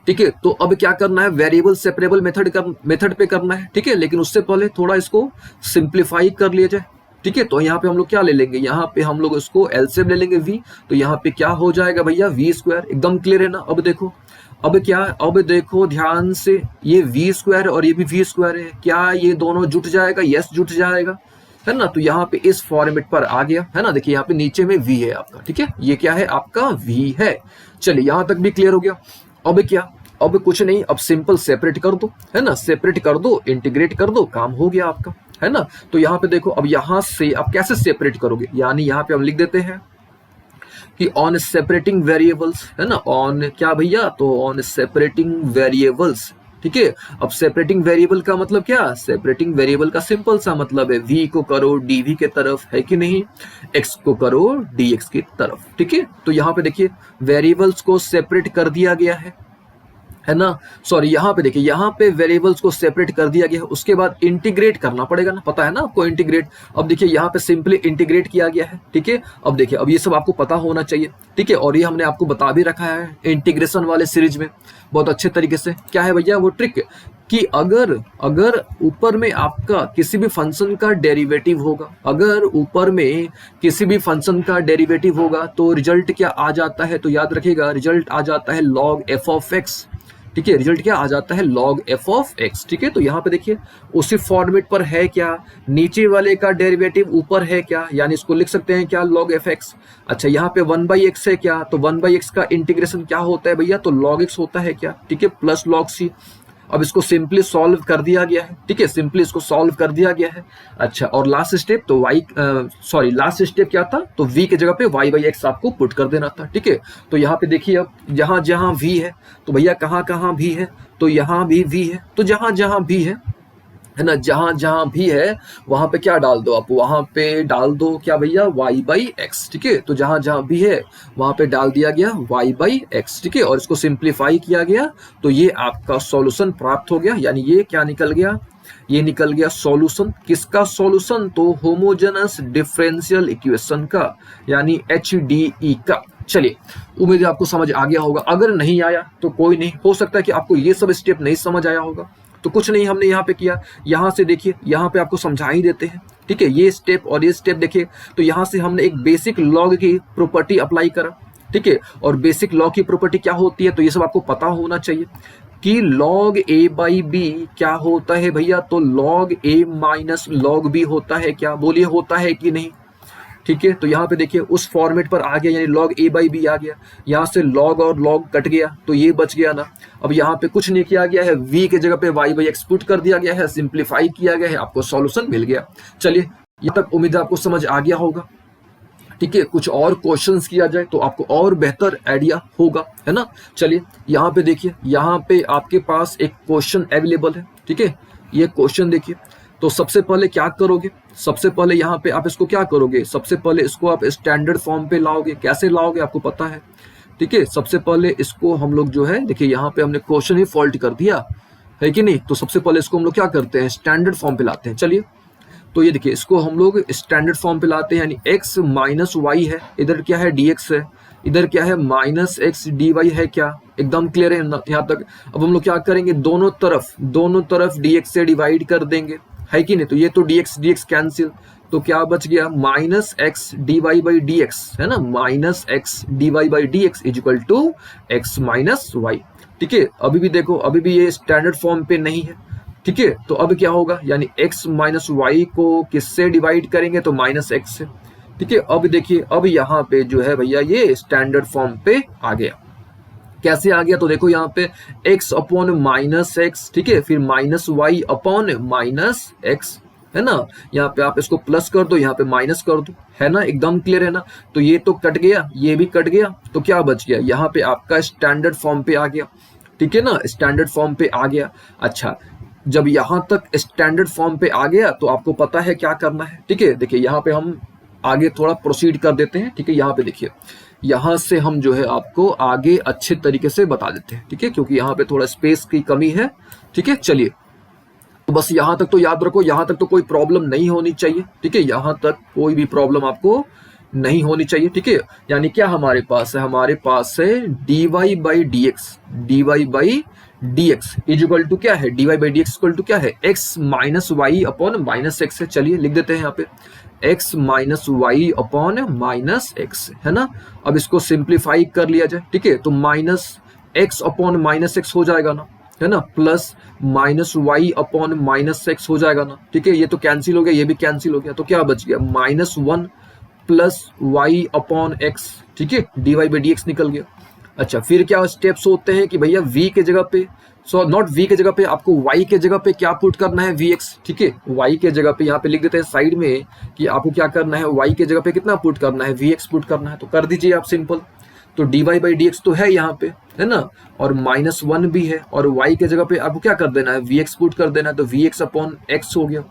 ठीक है। तो अब क्या करना है, वेरिएबल सेपरेबल मेथड पे करना है, ठीक है। लेकिन उससे पहले थोड़ा इसको सिंप्लीफाई कर लिया जाए, ठीक है। तो यहाँ पे हम लोग क्या ले लेंगे, यहाँ पे हम लोग इसको एलसीएम ले लेंगे v, तो यहाँ पे क्या हो जाएगा भैया वी स्क्वायर, एकदम क्लियर है ना। अब देखो, अब क्या, अब देखो ध्यान से, ये वी स्क्वायर और ये भी वी स्क्वायर है, क्या ये दोनों जुट जाएगा, यस जुट जाएगा, है ना। तो यहाँ पे इस फॉर्मेट पर आ गया, है ना। देखिए यहाँ पे नीचे में v है आपका, ठीक है, ये क्या है आपका v है। चलिए यहाँ तक भी क्लियर हो गया। अब क्या, अब कुछ नहीं, अब सिंपल सेपरेट कर दो, है ना, सेपरेट कर दो, इंटीग्रेट कर दो, काम हो गया आपका, है ना। तो यहाँ पे देखो, अब यहाँ से आप कैसे सेपरेट करोगे, यानी यहाँ पे हम लिख देते हैं कि ऑन सेपरेटिंग वेरिएबल्स, है ना, ऑन क्या भैया, तो ऑन सेपरेटिंग वेरिएबल्स, ठीक है। अब सेपरेटिंग वेरिएबल का मतलब क्या, सेपरेटिंग वेरिएबल का सिंपल सा मतलब है v को करो dv के तरफ, है कि नहीं, x को करो dx की तरफ, ठीक है। तो यहाँ पे देखिए वेरिएबल्स को सेपरेट कर दिया गया है ना। सॉरी, यहाँ पे देखिए, यहाँ पे वेरिएबल्स को सेपरेट कर दिया गया है, उसके बाद इंटीग्रेट करना पड़ेगा ना, पता है ना आपको इंटीग्रेट। अब देखिए यहाँ पे सिंपली इंटीग्रेट किया गया है, ठीक है। अब देखिए, अब ये सब आपको पता होना चाहिए, ठीक है। और ये हमने आपको बता भी रखा है इंटीग्रेशन वाले सीरीज में बहुत अच्छे तरीके से। क्या है भैया वो ट्रिक, कि अगर ऊपर में आपका किसी भी फंक्शन का डेरिवेटिव होगा, अगर ऊपर में किसी भी फंक्शन का डेरिवेटिव होगा तो रिजल्ट क्या आ जाता है, तो याद रखिएगा रिजल्ट आ जाता है log f ऑफ x, ठीक है। रिजल्ट क्या आ जाता है log f ऑफ x, ठीक है। तो यहाँ पे देखिए उसी फॉर्मेट पर है क्या, नीचे वाले का डेरिवेटिव ऊपर है क्या, यानी इसको लिख सकते हैं क्या log f x। अच्छा यहाँ पे 1/x है क्या, तो 1/x का इंटीग्रेशन क्या होता है भैया, तो log x होता है क्या, ठीक है, प्लस log c। अब इसको सिंपली सॉल्व कर दिया गया है, ठीक है, सिंपली इसको सॉल्व कर दिया गया है। अच्छा, और लास्ट स्टेप तो लास्ट स्टेप क्या था, तो v के जगह पे y/x आपको पुट कर देना था, ठीक है। तो यहाँ पे देखिए, अब जहां जहां v है तो भैया कहाँ कहाँ v है, तो यहाँ भी v है, तो जहां जहां v है ना, जहां जहां भी है वहां पे क्या डाल दो आप, वहां पे डाल दो क्या भैया y/x, ठीक है। तो जहां जहां भी है वहां पे डाल दिया गया y/x, ठीक है, और इसको सिंप्लीफाई किया गया तो ये आपका सॉल्यूशन प्राप्त हो गया। यानी ये क्या निकल गया, ये निकल गया सॉल्यूशन, किसका सॉल्यूशन, तो होमोजेनस डिफरेंशियल इक्वेशन का, यानी HDE का। चलिए, उम्मीद है आपको समझ आ गया होगा। अगर नहीं आया तो कोई नहीं, हो सकता है कि आपको ये सब स्टेप नहीं समझ आया होगा, तो कुछ नहीं, हमने यहाँ पे किया, यहाँ से देखिए, यहाँ पे आपको समझा ही देते हैं, ठीक है। ये स्टेप और ये स्टेप देखिए, तो यहाँ से हमने एक बेसिक लॉग की प्रॉपर्टी अप्लाई करा, ठीक है। और बेसिक लॉग की प्रॉपर्टी क्या होती है, तो ये सब आपको पता होना चाहिए कि log a/b क्या होता है भैया, तो log a minus log b होता है क्या, बोलिए होता है कि नहीं, ठीक है। तो यहाँ पे देखिए उस फॉर्मेट पर आ गया, यानी log a/b आ गया, यहाँ से log और log कट गया तो ये बच गया ना। अब यहाँ पे कुछ नहीं किया गया है, v के जगह पे y/x पुट कर दिया गया है, सिंप्लीफाई किया गया है, आपको सॉल्यूशन मिल गया। चलिए, ये तक उम्मीद है आपको समझ आ गया होगा, ठीक है। कुछ और क्वेश्चंस किया जाए तो आपको और बेहतर आइडिया होगा, है ना। चलिए यहाँ पे देखिए, यहाँ पे आपके पास एक क्वेश्चन अवेलेबल है, ठीक है। ये क्वेश्चन देखिए, तो सबसे पहले क्या करोगे, सबसे पहले यहाँ पे आप इसको क्या करोगे, सबसे पहले इसको आप स्टैंडर्ड फॉर्म पे लाओगे। कैसे लाओगे आपको पता है, ठीक है। सबसे पहले इसको हम लोग जो है, देखिए यहाँ पे हमने क्वेश्चन ही फॉल्ट कर दिया है कि नहीं, तो सबसे पहले इसको हम लोग क्या करते हैं, स्टैंडर्ड फॉर्म पे लाते हैं। चलिए, तो ये देखिए, इसको हम लोग स्टैंडर्ड फॉर्म पे लाते हैं, यानी x माइनस वाई है, इधर क्या है dx है, इधर क्या है माइनस x dy है, क्या एकदम क्लियर है यहाँ तक। अब हम लोग क्या करेंगे, दोनों तरफ dx से डिवाइड कर देंगे, है कि नहीं। तो ये तो dx कैंसिल, तो क्या बच गया, माइनस x dy/dx, है ना, minus x dy/dx is equal to x minus y, ठीक है। अभी भी देखो, अभी भी ये स्टैंडर्ड फॉर्म पे नहीं है, ठीक है। तो अब क्या होगा, यानी x माइनस वाई को किससे डिवाइड करेंगे, तो माइनस x से, ठीक है। अब देखिए, अब यहाँ पे जो है भैया ये स्टैंडर्ड फॉर्म पे आ गया। कैसे आ गया, तो देखो यहाँ पे x अपॉन माइनस एक्स, ठीक है, फिर minus y upon minus x, है ना। यहाँ पे आप इसको प्लस कर दो, यहाँ पे माइनस कर दो, है ना, एकदम क्लियर है ना। तो ये तो कट गया, ये भी कट गया, तो क्या बच गया, यहाँ पे आपका स्टैंडर्ड फॉर्म पे आ गया, ठीक है ना, स्टैंडर्ड फॉर्म पे आ गया। अच्छा, जब यहाँ तक स्टैंडर्ड फॉर्म पे आ गया तो आपको पता है क्या करना है, ठीक है। देखिए यहाँ पे हम आगे थोड़ा प्रोसीड कर देते हैं। ठीक है, यहाँ पे देखिए, यहाँ से हम जो है आपको आगे अच्छे तरीके से बता देते हैं। ठीक है, क्योंकि यहाँ पे थोड़ा स्पेस की कमी है। ठीक है, चलिए, तो बस यहाँ तक तो याद रखो, यहाँ तक तो कोई प्रॉब्लम नहीं होनी चाहिए। ठीक है, यहाँ तक कोई भी प्रॉब्लम आपको नहीं होनी चाहिए। ठीक है, यानी क्या हमारे पास है, हमारे पास है dy by D x, dy by D x is equal to क्या है, dy by D x equal to क्या है, x minus y upon minus x है। चलिए लिख देते हैं यहाँ पे x minus y upon minus x, है ना। अब इसको सिंप्लीफाई कर लिया जाए। ठीक है, तो minus x upon minus x हो जाएगा ना, है ना, plus minus y upon minus x हो जाएगा ना। ठीक है, ये तो कैंसिल हो गया, ये भी कैंसिल हो गया, तो क्या बच गया, minus one plus y upon x. ठीक है, d y by D x निकल गया। अच्छा, फिर क्या स्टेप्स होते हैं कि भैया v के जगह पे, नॉट v के जगह पे, आपको y के जगह पे क्या पुट करना है, vx। ठीक है, y के जगह पे यहाँ पे लिख देते हैं साइड में कि आपको क्या करना है, y के जगह पे कितना पुट करना है, vx पुट करना है। तो कर दीजिए आप सिंपल। तो dy बाई डी एक्स तो है यहाँ पे, है ना, और माइनस वन भी है, और y के जगह पे आपको क्या कर देना है, vx पुट कर देना है। तो vx अपॉन x हो गया,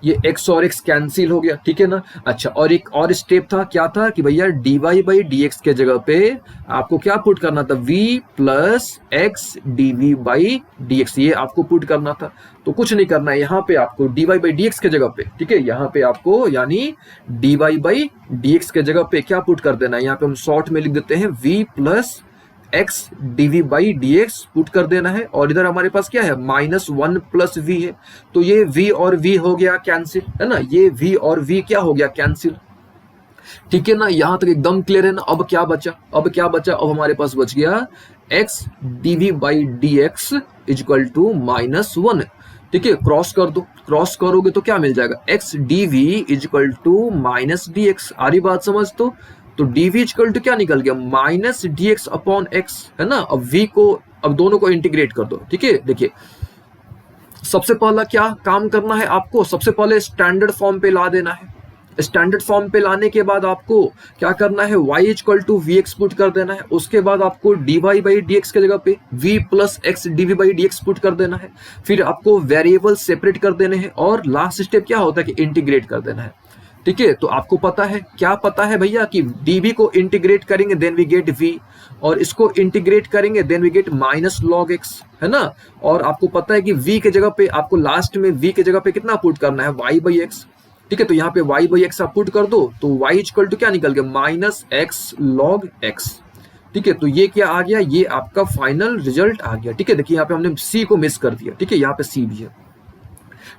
ये x और x कैंसिल हो गया। ठीक है ना। अच्छा, और एक और स्टेप था, क्या था कि भैया dy बाई डी एक्स के जगह पे आपको क्या पुट करना था, v plus x dv by D x, ये आपको पुट करना था। तो कुछ नहीं करना है, यहाँ पे आपको dy बाई डी एक्स के जगह पे, ठीक है, यहाँ पे आपको यानी dy बाई डी एक्स के जगह पे क्या पुट कर देना है, यहाँ पे हम शॉर्ट में लिख देते हैं v plus x dv by D X put कर देना है। और इधर हमारे पास क्या है, माइनस वन प्लस वी है, तो ये v और v हो गया कैंसिल, है ना, ये v और v क्या हो गया, कैंसिल। ठीक है ना, यहां तक एकदम क्लियर है ना। अब क्या बचा, अब क्या बचा, अब हमारे पास बच गया x dv by D x is equal to minus one. ठीक है, क्रॉस कर दो, क्रॉस करोगे तो क्या मिल जाएगा, x dv equal to minus D X. आ रही बात समझ? तो dv इक्वल टू क्या निकल गया, minus D x upon x, है ना। अब v को, अब दोनों को इंटीग्रेट कर दो। ठीक है, देखिए सबसे पहला क्या काम करना है आपको, सबसे पहले स्टैंडर्ड फॉर्म पे ला देना है। स्टैंडर्ड फॉर्म पे लाने के बाद आपको क्या करना है, y equal to we x put कर देना है। उसके बाद आपको dy बाई डी एक्स के जगह पे v plus x dv by D X put कर देना है। फिर आपको वेरिएबल सेपरेट कर देने हैं, और लास्ट स्टेप क्या होता है कि इंटीग्रेट कर देना है। ठीक है, तो आपको पता है, क्या पता है भैया कि dv को इंटीग्रेट करेंगे देन वी गेट v, और इसको इंटीग्रेट करेंगे then we get minus log x, है ना। और आपको पता है कि v के जगह पे आपको लास्ट में v के जगह पे कितना पुट करना है, y बाई एक्स। ठीक है, तो यहाँ पे y बाई एक्स आप पुट कर दो, तो y इक्वल टू क्या निकल गया, माइनस एक्स लॉग x। ठीक है, तो ये क्या आ गया, ये आपका फाइनल रिजल्ट आ गया। ठीक है, देखिए यहाँ पे हमने c को मिस कर दिया। ठीक है, यहाँ पे c भी है।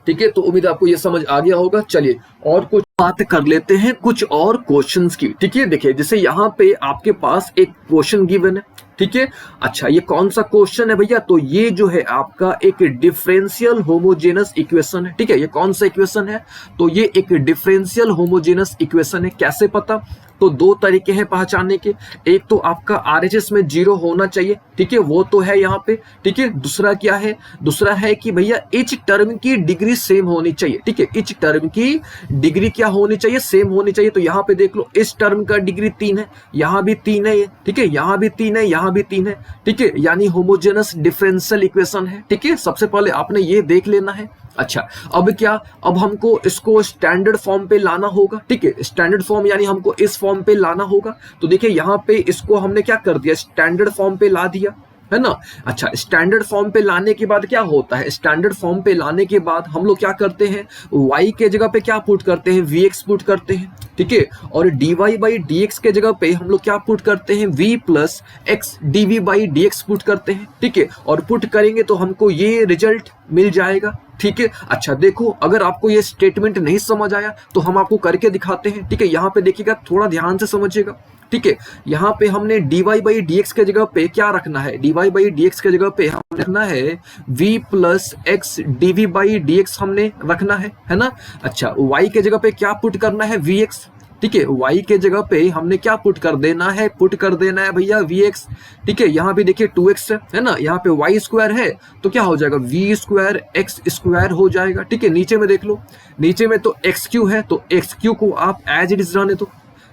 ठीक है, तो उम्मीद आपको ये समझ आ गया होगा। चलिए और कुछ बात कर लेते हैं कुछ और क्वेश्चंस की। ठीक है, देखिए जैसे यहाँ पे आपके पास एक क्वेश्चन गिवन है। ठीक है, अच्छा ये कौन सा क्वेश्चन है भैया, तो ये जो है आपका एक डिफरेंशियल होमोजेनस इक्वेशन है। ठीक है, ये कौन सा इक्वेशन है, तो ये एक डिफरेंशियल होमोजेनस इक्वेशन है। कैसे पता, तो दो तरीके हैं पहचानने के। एक तो आपका आरएचएस में 0 होना चाहिए, ठीक है, वो तो है यहाँ पे। ठीक है, दूसरा क्या है, दूसरा है कि भैया इच टर्म की डिग्री सेम होनी चाहिए। ठीक है, इच टर्म की डिग्री क्या होनी चाहिए, सेम होनी चाहिए। तो यहाँ पे देख लो, इस टर्म का डिग्री 3 है, यहाँ भी 3 है, ठीक है, यहाँ भी 3 है, यहाँ भी 3 है। ठीक है, यानी होमोजेनस डिफरेंशियल इक्वेशन है। ठीक है, सबसे पहले आपने ये देख लेना है। अच्छा, अब क्या, अब हमको इसको स्टैंडर्ड फॉर्म पे लाना होगा। ठीक है, स्टैंडर्ड फॉर्म यानी हमको इस फॉर्म पे लाना होगा। तो देखिए यहाँ पे इसको हमने क्या कर दिया, स्टैंडर्ड फॉर्म पे ला दिया, है ना। अच्छा, स्टैंडर्ड फॉर्म पे लाने के बाद क्या होता है, स्टैंडर्ड फॉर्म पे लाने के बाद हम लोग क्या करते हैं, y के जगह पे क्या पुट करते हैं, vx पुट करते हैं। ठीक है, और dy बाई डी एक्स के जगह पे हम लोग क्या पुट करते हैं, v plus x dv by D X put करते हैं। ठीक है, और पुट करेंगे तो हमको ये रिजल्ट मिल जाएगा। ठीक है, अच्छा देखो, अगर आपको ये स्टेटमेंट नहीं समझ आया तो हम आपको करके दिखाते हैं। ठीक है, यहाँ पे देखिएगा, थोड़ा ध्यान से समझिएगा। ठीक है, यहाँ पे हमने dy बाई डी एक्स के जगह पे क्या रखना है, dy बाई डी एक्स के जगह पे हम रखना है v plus x dv by D x हमने रखना है ना। अच्छा, y के जगह पे क्या पुट करना है, vx। ठीक है, y के जगह पे हमने क्या पुट कर देना है, पुट कर देना है भैया vx। ठीक है, यहाँ भी देखिए 2x है ना, यहाँ पे y स्क्वायर है तो क्या हो जाएगा, v स्क्वायर x स्क्वायर हो जाएगा। ठीक है, नीचे में देख लो, नीचे में तो xq है, तो xq को आप एज इट इज रहने दो।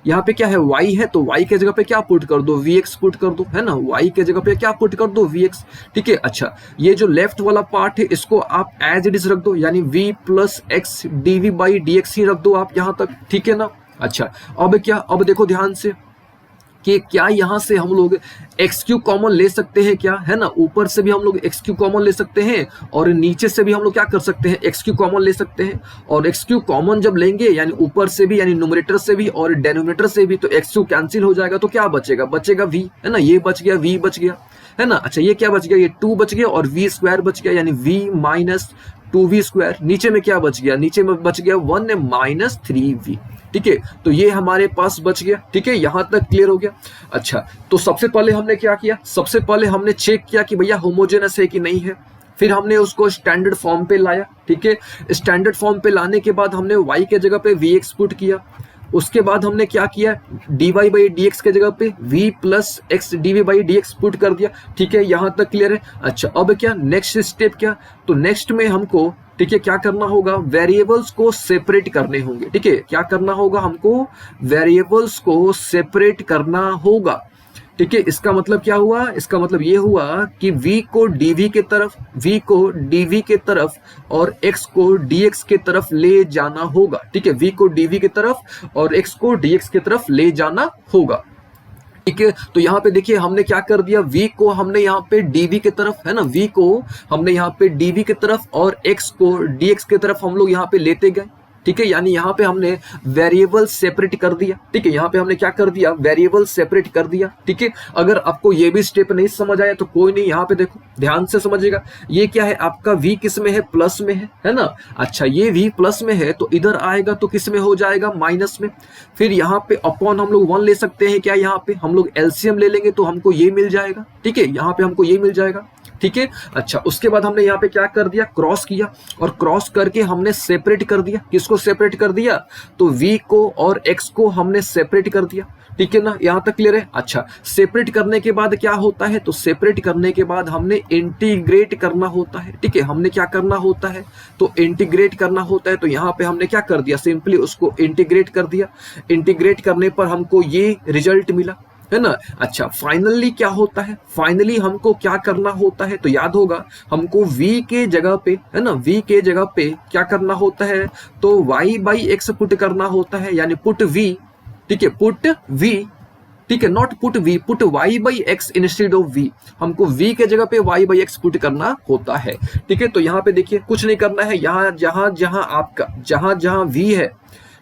यहाँ पे क्या है, y है, तो y के जगह पे क्या पुट कर दो, vx पुट कर दो, है ना, y के जगह पे क्या पुट कर दो, vx। ठीक है, अच्छा ये जो लेफ्ट वाला पार्ट है इसको आप एज इट इज रख दो, यानी v plus x dv by D X ही रख दो आप यहाँ तक। ठीक है ना, अच्छा, अब क्या, अब देखो ध्यान से कि क्या यहाँ से हम लोग एक्स क्यू कॉमन ले सकते हैं क्या, है ना। ऊपर से भी हम लोग एक्स क्यू कॉमन ले सकते हैं और नीचे से भी हम लोग क्या कर सकते हैं, एक्स क्यू कॉमन ले सकते हैं। और एक्स क्यू कॉमन जब लेंगे यानी ऊपर से भी यानी न्यूमरेटर से भी और डेनोमिनेटर से भी, तो एक्स क्यू कैंसिल हो जाएगा, तो क्या बचेगा, बचेगा वी, है ना। ये बच गया, वी बच गया, है ना। अच्छा, ये क्या बच गया, ये 2 बच गया और वी स्क्वायर बच गया यानी वी माइनस 2v स्क्वायर। नीचे में क्या बच गया, नीचे में बच गया 1 माइनस 3v। ठीक है, तो ये हमारे पास बच गया। ठीक है, यहां तक क्लियर हो गया। अच्छा, तो सबसे पहले हमने क्या किया, सबसे पहले हमने चेक किया कि भैया होमोजेनस है कि नहीं है। फिर हमने उसको स्टैंडर्ड फॉर्म पे लाया। ठीक है, स्टैंडर्ड फॉर्म पे लाने के बाद हमने y के जगह पे vx पुट किया। उसके बाद हमने क्या किया, dy बाई डी के जगह पे v plus X D by D put कर दिया। ठीक है, यहां तक क्लियर है। अच्छा, अब क्या नेक्स्ट स्टेप क्या, तो नेक्स्ट में हमको, ठीक है, क्या करना होगा, वेरिएबल्स को सेपरेट करने होंगे। ठीक है, क्या करना होगा हमको, वेरिएबल्स को सेपरेट करना होगा। ठीक है, इसका मतलब क्या हुआ, इसका मतलब ये हुआ कि v को dv के तरफ, v को dv के तरफ और x को dx के तरफ ले जाना होगा। ठीक है, v को dv के तरफ और x को dx के तरफ ले जाना होगा। ठीक है, तो यहाँ पे देखिए हमने क्या कर दिया, v को हमने यहाँ पे dv के तरफ, है ना, v को हमने यहाँ पे dv के तरफ और x को dx के तरफ हम लोग यहाँ पे लेते गए। ठीक है, यानी यहाँ पे हमने वेरिएबल सेपरेट कर दिया। ठीक है, यहाँ पे हमने क्या कर दिया, वेरिएबल सेपरेट कर दिया। ठीक है, अगर आपको ये भी स्टेप नहीं समझ आया तो कोई नहीं, यहाँ पे देखो ध्यान से समझिएगा। ये क्या है आपका v किस में है, प्लस में है ना। अच्छा, ये v प्लस में है तो इधर आएगा तो किस में हो जाएगा, माइनस में। फिर यहाँ पे अपॉन हम लोग 1 ले सकते हैं क्या, यहाँ पे हम लोग एलसीएम ले लेंगे तो हमको ये मिल जाएगा। ठीक है, यहाँ पे हमको ये मिल जाएगा। ठीक है, अच्छा, उसके बाद हमने यहाँ पे क्या कर दिया, क्रॉस किया और क्रॉस करके हमने सेपरेट कर दिया। किसको सेपरेट कर दिया, तो v को और x को हमने सेपरेट कर दिया। ठीक है ना, यहाँ तक क्लियर है। अच्छा, सेपरेट करने के बाद क्या होता है, तो सेपरेट करने के बाद हमने इंटीग्रेट करना होता है। ठीक है, हमने क्या करना होता है, तो इंटीग्रेट करना होता है। तो यहाँ पे हमने क्या कर दिया, सिंपली उसको इंटीग्रेट कर दिया। इंटीग्रेट करने पर हमको ये रिजल्ट मिला, है ना। अच्छा, फाइनली क्या होता है, फाइनली हमको क्या करना होता है, तो याद होगा हमको v के जगह पे, है ना, v के जगह पे क्या करना होता है, तो y बाई एक्स पुट करना होता है, यानी पुट v। ठीक है, पुट v, ठीक है, not put v, put y by x instead of v। हमको v के जगह पे y बाई एक्स पुट करना होता है। ठीक है, तो यहाँ पे देखिए कुछ नहीं करना है, यहाँ जहां जहां आपका जहां जहां v है,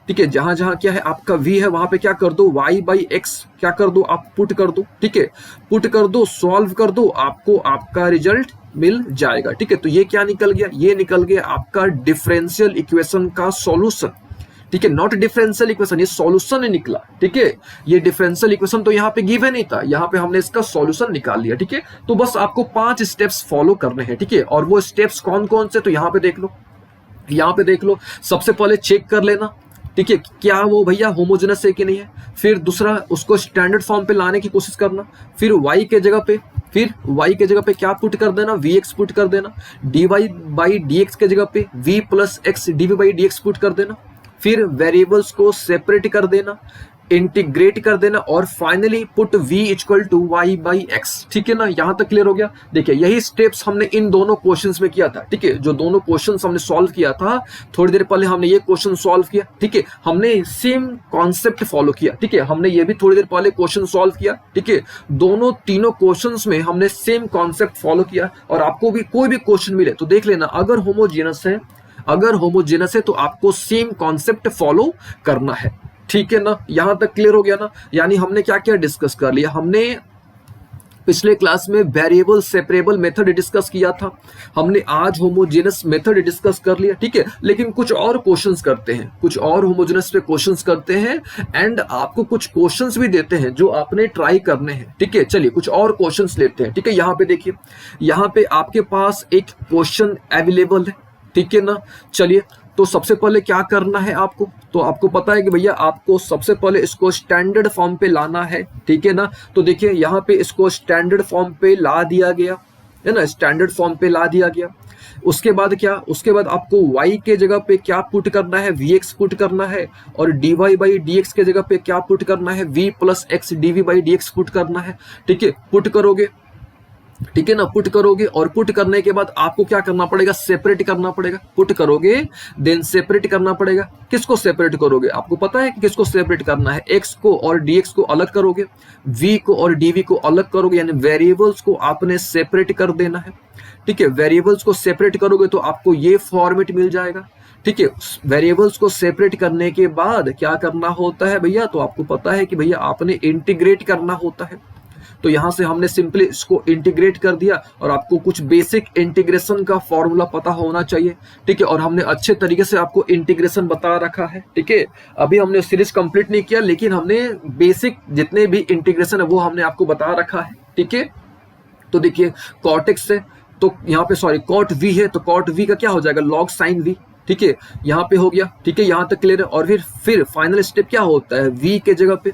ठीक है, जहां जहां क्या है आपका v है, वहां पे क्या कर दो, y बाई एक्स क्या कर दो, आप पुट कर दो। ठीक है, पुट कर दो, सॉल्व कर दो, आपको आपका रिजल्ट मिल जाएगा। ठीक है, तो ये क्या निकल गया, ये निकल गया आपका डिफरेंशियल इक्वेशन का सॉल्यूशन। ठीक है, नॉट डिफरेंशियल इक्वेशन, ये सॉल्यूशन ही निकला। ठीक है, ये डिफरेंशियल इक्वेशन तो यहाँ पे गिवन नहीं था, यहाँ पे हमने इसका सॉल्यूशन निकाल लिया। ठीक है, तो बस आपको 5 स्टेप्स फॉलो करने हैं। ठीक है, और वो स्टेप्स कौन कौन से, तो यहाँ पे देख लो, यहाँ पे देख लो। सबसे पहले चेक कर लेना, ठीक है, क्या वो भैया होमोजेनस है कि नहीं है। फिर दूसरा, उसको स्टैंडर्ड फॉर्म पे लाने की कोशिश करना। फिर y के जगह पे, फिर y के जगह पे क्या पुट कर देना, vx पुट कर देना। dy बाई dx के जगह पे v plus x dv by dx put कर देना। फिर वेरिएबल्स को सेपरेट कर देना, इंटीग्रेट कर देना और finally put v equal to y by x. ठीक है ना, यहां तक क्लियर हो गया। देखिए यही स्टेप्स हमने इन दोनों क्वेश्चंस में किया था। ठीक है, जो दोनों क्वेश्चंस हमने सॉल्व किया था, थोड़ी देर पहले हमने ये क्वेश्चन सॉल्व किया। ठीक है, हमने सेम कॉन्सेप्ट फॉलो किया। ठीक है, हमने ये भी थोड़ी देर पहले क्वेश्चन सॉल्व किया। ठीक है, दोनों तीनों क्वेश्चंस में हमने सेम कॉन्सेप्ट फॉलो किया। और आपको भी कोई भी क्वेश्चन मिले तो देख लेना, अगर होमोजेनस है, अगर होमोजेनस है तो आपको सेम कॉन्सेप्ट फॉलो करना है। ठीक है ना, यहां तक क्लियर हो गया ना। यानी हमने क्या क्या डिस्कस कर लिया, हमने पिछले क्लास में वेरिएबल सेपरेबल मेथड डिस्कस किया था, हमने आज होमोजेनस मेथड डिस्कस कर लिया। ठीक है, लेकिन कुछ और क्वेश्चंस करते हैं, कुछ और होमोजेनस पे क्वेश्चंस करते हैं एंड आपको कुछ क्वेश्चंस भी देते हैं जो आपने ट्राई करने हैं। ठीक है, चलिए कुछ और क्वेश्चंस लेते हैं। ठीक है, यहाँ पे देखिए, यहाँ पे आपके पास एक क्वेश्चन अवेलेबल है। ठीक है ना, चलिए तो सबसे पहले क्या करना है आपको, तो आपको पता है कि भैया आपको सबसे पहले इसको स्टैंडर्ड फॉर्म पे लाना है। ठीक है ना, तो देखिए यहाँ पे इसको स्टैंडर्ड फॉर्म पे ला दिया गया, है ना, स्टैंडर्ड फॉर्म पे ला दिया गया। उसके बाद क्या, उसके बाद आपको y के जगह पे क्या पुट करना है, vx पुट करना है और dy बाई dx के जगह पे क्या पुट करना है, v plus x dv by dx put करना है। ठीक है, पुट करोगे ठीक है ना, पुट करोगे और पुट करने के बाद आपको क्या करना पड़ेगा, सेपरेट करना पड़ेगा। पुट करोगे देन सेपरेट करना पड़ेगा। किसको सेपरेट करोगे, आपको पता है कि किसको सेपरेट करना है, एक्स को और डीएक्स को अलग करोगे, वी को और डीवी को अलग करोगे, यानी वेरिएबल्स को आपने सेपरेट कर देना है। ठीक है, वेरिएबल्स को सेपरेट करोगे तो आपको ये फॉर्मेट मिल जाएगा। ठीक है, वेरिएबल्स को सेपरेट करने के बाद क्या करना होता है भैया, तो आपको पता है कि भैया आपने इंटीग्रेट करना होता है। तो यहां से हमने सिंपली इसको इंटीग्रेट कर दिया और आपको कुछ बेसिक इंटीग्रेशन का फॉर्मूला पता होना चाहिए। ठीक है, और हमने अच्छे तरीके से आपको इंटीग्रेशन बता रखा है। ठीक है, अभी हमने सीरीज कंप्लीट नहीं किया, लेकिन हमने बेसिक जितने भी इंटीग्रेशन है वो हमने आपको बता रखा है। ठीक है, तो देखिए कॉट एक्स है तो यहाँ पे सॉरी कॉट वी है, तो कॉट वी का क्या हो जाएगा, लॉग साइन वी। ठीक है, यहाँ पे हो गया। ठीक है, यहाँ तक क्लियर है। और फिर फाइनल स्टेप क्या होता है, वी के जगह पे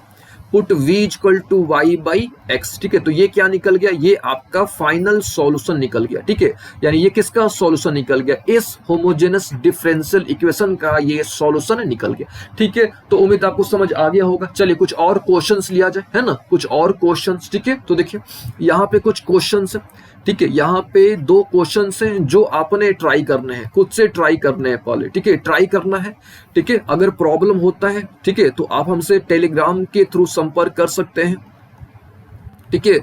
put v equal to y by x. ठीक है, तो ये क्या निकल गया, ये आपका फाइनल सॉल्यूशन निकल गया। ठीक है, यानी ये किसका सॉल्यूशन निकल गया, इस होमोजेनस डिफरेंशियल इक्वेशन का ये सॉल्यूशन निकल गया। ठीक है, तो उम्मीद आपको समझ आ गया होगा। चलिए कुछ और क्वेश्चंस लिया जाए, है ना, कुछ और क्वेश्चंस। ठीक है, तो देखिए यहाँ पे कुछ क्वेश्चंस है। ठीक है, यहाँ पे 2 क्वेश्चंस हैं जो आपने ट्राई करने हैं, खुद से ट्राई करने हैं पहले। ठीक है, ट्राई करना है। ठीक है, अगर प्रॉब्लम होता है, ठीक है, तो आप हमसे टेलीग्राम के थ्रू संपर्क कर सकते हैं। ठीक है,